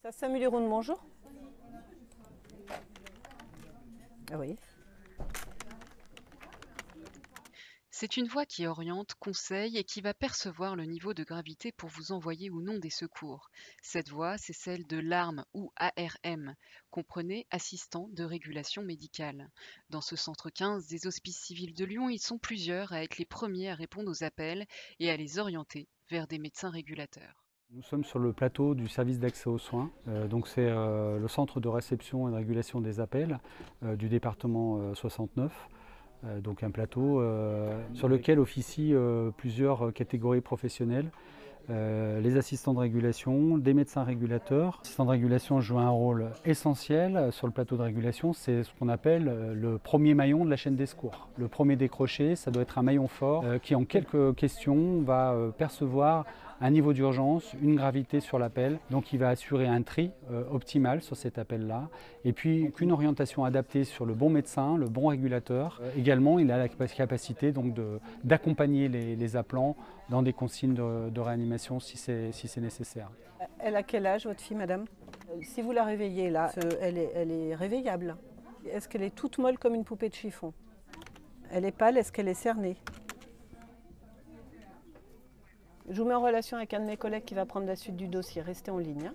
Ça, Samuel-Léron, bonjour. Ah oui. C'est une voix qui oriente, conseille et qui va percevoir le niveau de gravité pour vous envoyer ou non des secours. Cette voix, c'est celle de l'ARM ou ARM, comprenez assistant de régulation médicale. Dans ce centre 15 des Hospices civils de Lyon, ils sont plusieurs à être les premiers à répondre aux appels et à les orienter vers des médecins régulateurs. Nous sommes sur le plateau du service d'accès aux soins. Donc c'est le centre de réception et de régulation des appels du département 69. Donc un plateau sur lequel officient plusieurs catégories professionnelles. Les assistants de régulation, des médecins régulateurs. Les assistants de régulation jouent un rôle essentiel sur le plateau de régulation. C'est ce qu'on appelle le premier maillon de la chaîne des secours. Le premier décroché, ça doit être un maillon fort qui en quelques questions va percevoir un niveau d'urgence, une gravité sur l'appel. Donc il va assurer un tri optimal sur cet appel-là. Et puis qu'une orientation adaptée sur le bon médecin, le bon régulateur. Également, il a la capacité d'accompagner les appelants dans des consignes de réanimation si c'est nécessaire. Elle a quel âge, votre fille, madame? Si vous la réveillez là, elle est réveillable. Est-ce qu'elle est toute molle comme une poupée de chiffon? Elle est pâle, est-ce qu'elle est cernée? Je vous mets en relation avec un de mes collègues qui va prendre la suite du dossier. Restez en ligne.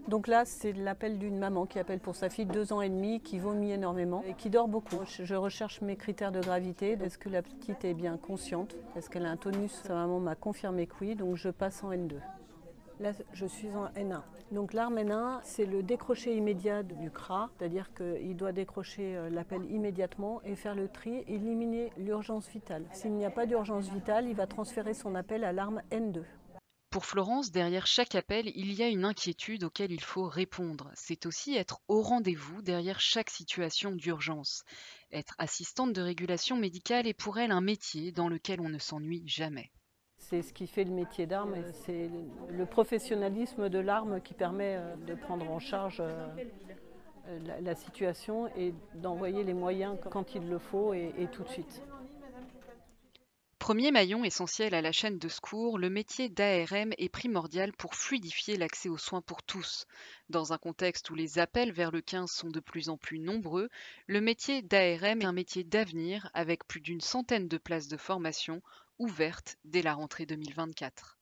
Donc là, c'est l'appel d'une maman qui appelle pour sa fille de 2 ans et demi, qui vomit énormément et qui dort beaucoup. Je recherche mes critères de gravité. Est-ce que la petite est bien consciente? Est-ce qu'elle a un tonus? Sa maman m'a confirmé que oui, donc je passe en N2. Là, je suis en N1. Donc l'ARM N1, c'est le décroché immédiat du CRA, c'est-à-dire qu'il doit décrocher l'appel immédiatement et faire le tri, éliminer l'urgence vitale. S'il n'y a pas d'urgence vitale, il va transférer son appel à l'ARM N2. Pour Florence, derrière chaque appel, il y a une inquiétude auquel il faut répondre. C'est aussi être au rendez-vous derrière chaque situation d'urgence. Être assistante de régulation médicale est pour elle un métier dans lequel on ne s'ennuie jamais. C'est ce qui fait le métier d'ARM, c'est le professionnalisme de l'ARM qui permet de prendre en charge la situation et d'envoyer les moyens quand il le faut et tout de suite. Premier maillon essentiel à la chaîne de secours, le métier d'ARM est primordial pour fluidifier l'accès aux soins pour tous. Dans un contexte où les appels vers le 15 sont de plus en plus nombreux, le métier d'ARM est un métier d'avenir avec plus d'une centaine de places de formation ouvertes dès la rentrée 2024.